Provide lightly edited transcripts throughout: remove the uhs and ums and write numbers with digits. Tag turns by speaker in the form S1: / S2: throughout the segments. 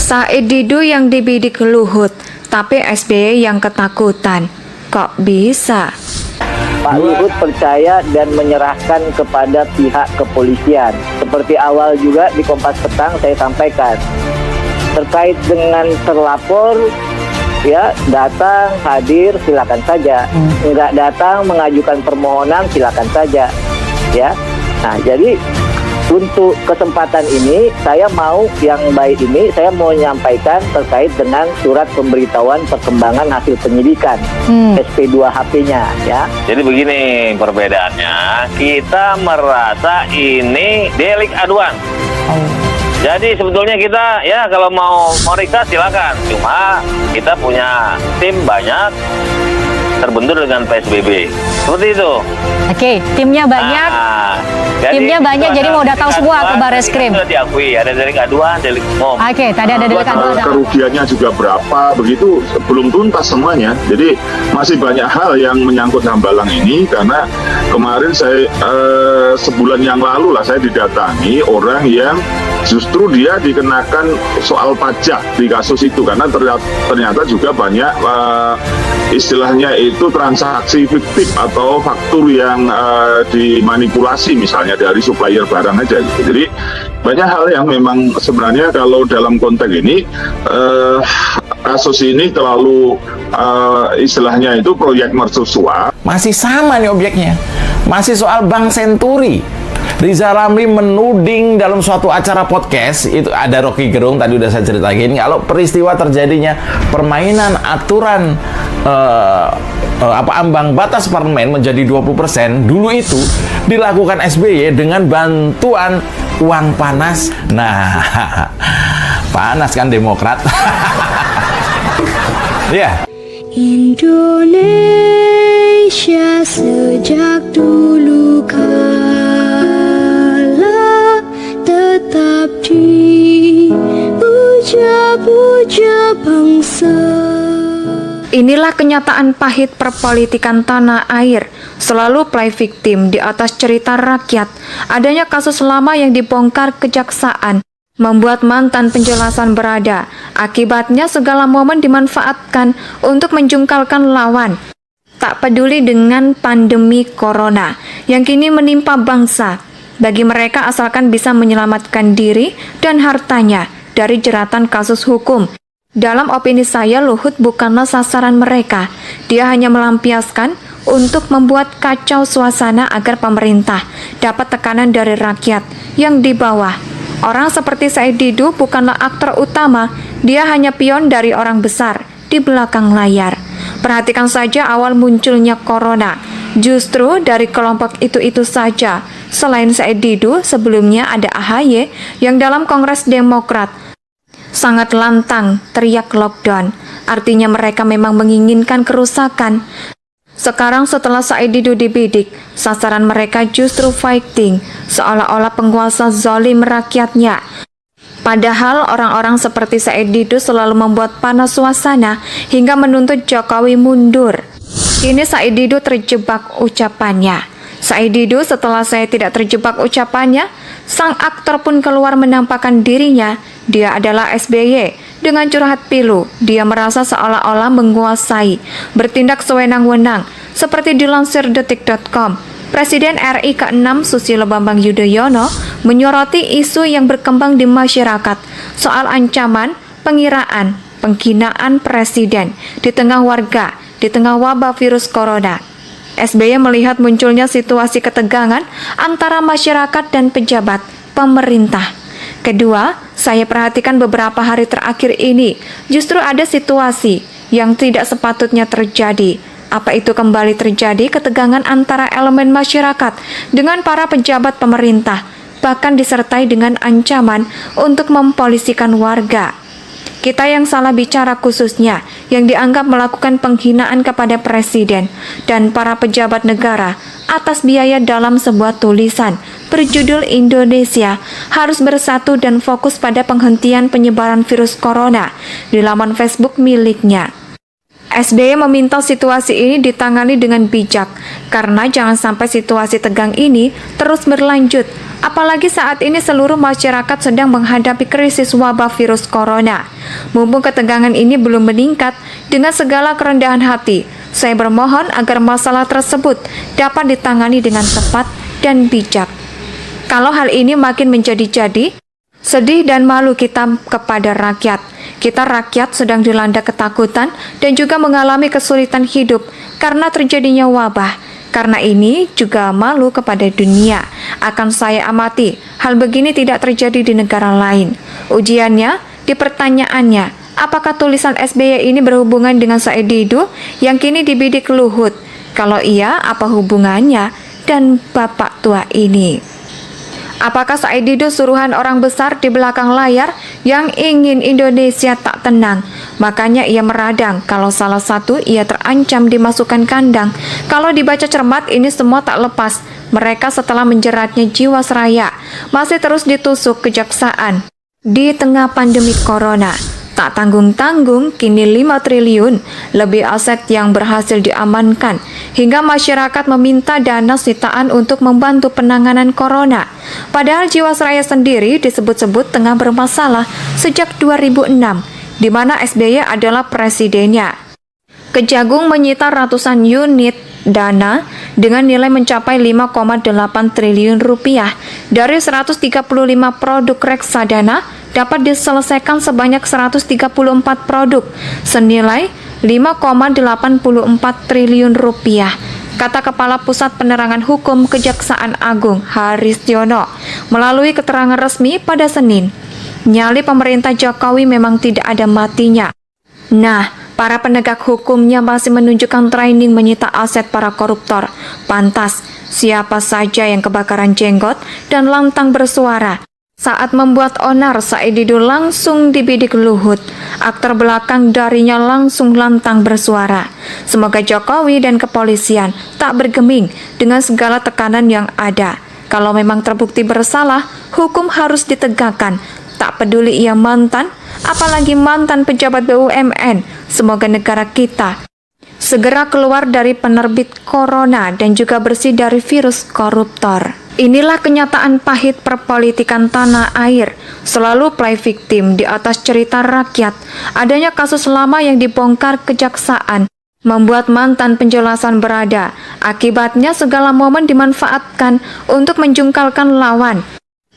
S1: Said Didu yang dibidik Luhut, tapi SBY yang ketakutan. Kok bisa?
S2: Pak Luhut percaya dan menyerahkan kepada pihak kepolisian. Seperti awal juga di Kompas Petang saya sampaikan. Terkait dengan terlapor, ya datang, hadir, silakan saja. Enggak datang, mengajukan permohonan, silakan saja. Ya. Nah, jadi untuk kesempatan ini, saya mau yang baik ini, saya mau menyampaikan terkait dengan surat pemberitahuan perkembangan hasil penyidikan SP2HP-nya, ya.
S3: Jadi begini perbedaannya, kita merasa ini delik aduan. Jadi sebetulnya kita ya kalau mau meriksa silakan, cuma kita punya tim banyak terbentur dengan PSBB. Seperti itu.
S4: Oke, timnya banyak. Timnya banyak, jadi mau datang semua ke Barreskrim.
S3: Sudah diakui, ada delik aduan, delik umum.
S4: Oke, tadi ada delik aduan.
S5: Kerugiannya juga berapa, begitu belum tuntas semuanya. Jadi masih banyak hal yang menyangkut Hambalang ini, karena kemarin saya sebulan yang lalu lah saya didatangi orang yang justru dia dikenakan soal pajak di kasus itu, karena ternyata juga banyak istilahnya itu transaksi fiktif atau faktur yang dimanipulasi misalnya dari supplier barang aja gitu. Jadi banyak hal yang memang sebenarnya kalau dalam konteks ini kasus ini terlalu istilahnya itu proyek mercusuar.
S6: Masih sama nih objeknya, masih soal Bank Senturi. Riza Ramli menuding dalam suatu acara podcast, itu ada Rocky Gerung, tadi udah saya ceritain, kalau peristiwa terjadinya permainan aturan ambang batas parlemen menjadi 20%, dulu itu dilakukan SBY dengan bantuan uang panas. Nah, panas kan Demokrat. Ya.
S7: Indonesia sejak dulu kala tetap dipuja-puja bangsa.
S1: Inilah kenyataan pahit perpolitikan tanah air. Selalu play victim di atas cerita rakyat. Adanya kasus lama yang dibongkar kejaksaan membuat mantan penjelasan berada. Akibatnya segala momen dimanfaatkan untuk menjungkalkan lawan. Tak peduli dengan pandemi corona yang kini menimpa bangsa. Bagi mereka asalkan bisa menyelamatkan diri dan hartanya dari jeratan kasus hukum. Dalam opini saya, Luhut bukanlah sasaran mereka. Dia hanya melampiaskan untuk membuat kacau suasana agar pemerintah dapat tekanan dari rakyat yang di bawah. Orang seperti Said Didu bukanlah aktor utama, dia hanya pion dari orang besar di belakang layar. Perhatikan saja awal munculnya corona. Justru dari kelompok itu-itu saja. Selain Said Didu, sebelumnya ada AHY yang dalam Kongres Demokrat sangat lantang teriak lockdown. Artinya mereka memang menginginkan kerusakan. Sekarang setelah Said Didu dibidik, sasaran mereka justru fighting, seolah-olah penguasa zalim rakyatnya. Padahal orang-orang seperti Said Didu selalu membuat panas suasana hingga menuntut Jokowi mundur. Kini Said Didu terjebak ucapannya. Said Didu setelah saya tidak terjebak ucapannya, sang aktor pun keluar menampakkan dirinya. Dia adalah SBY. Dengan curhat pilu, dia merasa seolah-olah menguasai, bertindak sewenang-wenang, seperti dilansir detik.com. Presiden RI ke-6 Susilo Bambang Yudhoyono menyoroti isu yang berkembang di masyarakat soal ancaman, pengiraan, penghinaan presiden di tengah warga, di tengah wabah virus corona. SBY melihat munculnya situasi ketegangan antara masyarakat dan pejabat pemerintah. Kedua, saya perhatikan beberapa hari terakhir ini, justru ada situasi yang tidak sepatutnya terjadi. Apa itu kembali terjadi ketegangan antara elemen masyarakat dengan para pejabat pemerintah, bahkan disertai dengan ancaman untuk mempolisikan warga. Kita yang salah bicara khususnya, yang dianggap melakukan penghinaan kepada presiden dan para pejabat negara atas biaya dalam sebuah tulisan berjudul Indonesia harus bersatu dan fokus pada penghentian penyebaran virus corona di laman Facebook miliknya. SBY meminta situasi ini ditangani dengan bijak, karena jangan sampai situasi tegang ini terus berlanjut, apalagi saat ini seluruh masyarakat sedang menghadapi krisis wabah virus corona. Mumpung ketegangan ini belum meningkat, dengan segala kerendahan hati, saya bermohon agar masalah tersebut dapat ditangani dengan tepat dan bijak. Kalau hal ini makin menjadi-jadi, sedih dan malu kita kepada rakyat. Kita rakyat sedang dilanda ketakutan dan juga mengalami kesulitan hidup karena terjadinya wabah. Karena ini juga malu kepada dunia. Akan saya amati, hal begini tidak terjadi di negara lain. Ujiannya, di pertanyaannya, apakah tulisan SBY ini berhubungan dengan Said Didu yang kini dibidik Luhut? Kalau iya, apa hubungannya dan bapak tua ini? Apakah Said Didu suruhan orang besar di belakang layar yang ingin Indonesia tak tenang? Makanya ia meradang kalau salah satu ia terancam dimasukkan kandang. Kalau dibaca cermat, ini semua tak lepas. Mereka setelah menjeratnya Jiwasraya masih terus ditusuk kejaksaan. Di tengah pandemi corona, tak tanggung-tanggung kini 5 triliun lebih aset yang berhasil diamankan, hingga masyarakat meminta dana sitaan untuk membantu penanganan corona. Padahal Jiwasraya sendiri disebut-sebut tengah bermasalah sejak 2006, di mana SBY adalah presidennya. Kejagung menyita ratusan unit dana dengan nilai mencapai 5,8 triliun rupiah. Dari 135 produk reksadana dapat diselesaikan sebanyak 134 produk senilai 5,84 triliun rupiah, kata Kepala Pusat Penerangan Hukum Kejaksaan Agung Haristiono melalui keterangan resmi pada Senin. Nyali pemerintah Jokowi memang tidak ada matinya. Nah, para penegak hukumnya masih menunjukkan training menyita aset para koruptor. Pantas, siapa saja yang kebakaran jenggot dan lantang bersuara saat membuat onar, Said Didu langsung dibidik Luhut. Aktor belakang darinya langsung lantang bersuara. Semoga Jokowi dan kepolisian tak bergeming dengan segala tekanan yang ada. Kalau memang terbukti bersalah, hukum harus ditegakkan. Tak peduli ia mantan, apalagi mantan pejabat BUMN. Semoga negara kita segera keluar dari penerbit corona dan juga bersih dari virus koruptor. Inilah kenyataan pahit perpolitikan tanah air. Selalu play victim di atas cerita rakyat. Adanya kasus lama yang dibongkar kejaksaan membuat mantan penjelasan berada. Akibatnya segala momen dimanfaatkan untuk menjungkalkan lawan.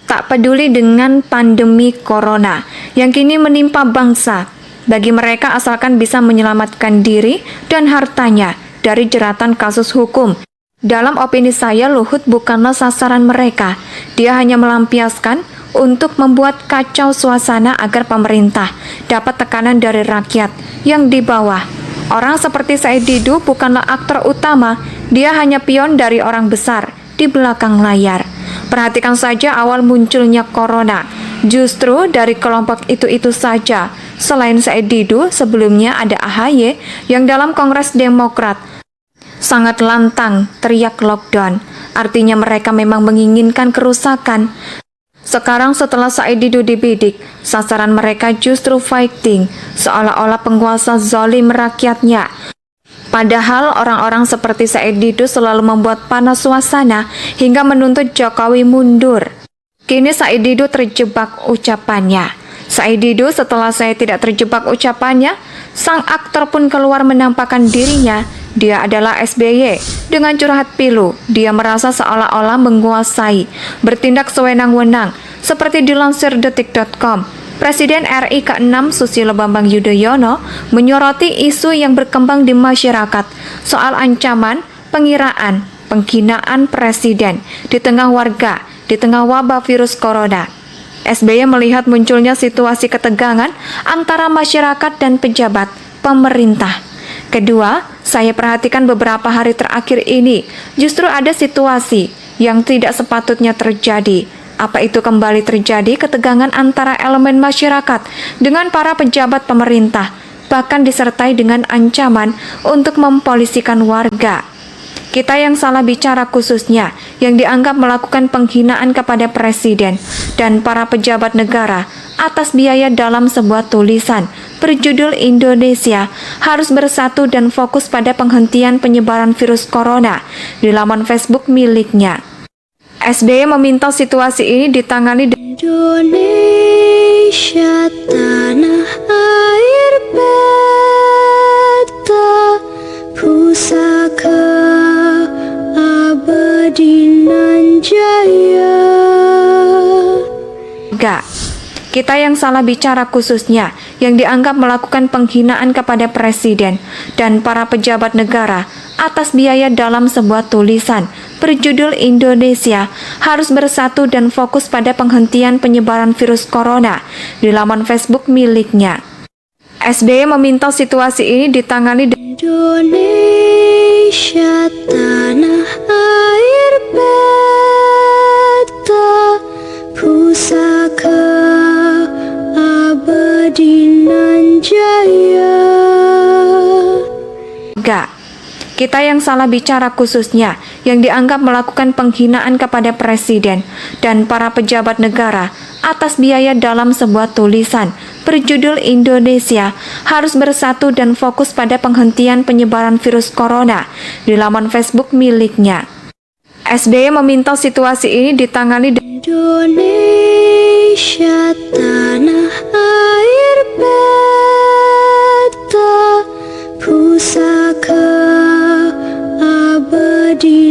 S1: Tak peduli dengan pandemi corona yang kini menimpa bangsa. Bagi mereka asalkan bisa menyelamatkan diri dan hartanya dari jeratan kasus hukum. Dalam opini saya, Luhut bukanlah sasaran mereka. Dia hanya melampiaskan untuk membuat kacau suasana agar pemerintah dapat tekanan dari rakyat yang di bawah. Orang seperti Said Didu bukanlah aktor utama, dia hanya pion dari orang besar di belakang layar. Perhatikan saja awal munculnya corona. Justru dari kelompok itu-itu saja. Selain Said Didu, sebelumnya ada AHY yang dalam Kongres Demokrat sangat lantang teriak lockdown. Artinya mereka memang menginginkan kerusakan. Sekarang setelah Said Didu dibidik, sasaran mereka justru fighting, seolah-olah penguasa zalim rakyatnya. Padahal orang-orang seperti Said Didu selalu membuat panas suasana hingga menuntut Jokowi mundur. Kini Said Didu terjebak ucapannya. Said Didu setelah saya tidak terjebak ucapannya, sang aktor pun keluar menampakkan dirinya. Dia adalah SBY. Dengan curhat pilu, dia merasa seolah-olah menguasai, bertindak sewenang-wenang. Seperti dilansir detik.com, Presiden RI ke-6 Susilo Bambang Yudhoyono menyoroti isu yang berkembang di masyarakat soal ancaman, pengiraan, penghinaan presiden di tengah warga, di tengah wabah virus corona. SBY melihat munculnya situasi ketegangan antara masyarakat dan pejabat pemerintah. Kedua, saya perhatikan beberapa hari terakhir ini, justru ada situasi yang tidak sepatutnya terjadi. Apa itu kembali terjadi ketegangan antara elemen masyarakat dengan para pejabat pemerintah, bahkan disertai dengan ancaman untuk mempolisikan warga. Kita yang salah bicara khususnya, yang dianggap melakukan penghinaan kepada presiden dan para pejabat negara atas biaya dalam sebuah tulisan berjudul Indonesia harus bersatu dan fokus pada penghentian penyebaran virus corona di laman Facebook miliknya. SBY meminta situasi ini ditangani
S7: Indonesia tanah air.
S1: Kita yang salah bicara khususnya yang dianggap melakukan penghinaan kepada presiden dan para pejabat negara atas biaya dalam sebuah tulisan berjudul Indonesia harus bersatu dan fokus pada penghentian penyebaran virus corona di laman Facebook miliknya. SBY meminta situasi ini ditangani
S7: Indonesia tanah air beta pusaka abadi nan jaya.
S1: Kita yang salah bicara khususnya yang dianggap melakukan penghinaan kepada presiden dan para pejabat negara atas biaya dalam sebuah tulisan berjudul Indonesia harus bersatu dan fokus pada penghentian penyebaran virus corona di laman Facebook miliknya. SBY meminta situasi ini ditangani
S7: Indonesia tanah air beta pusaka abadi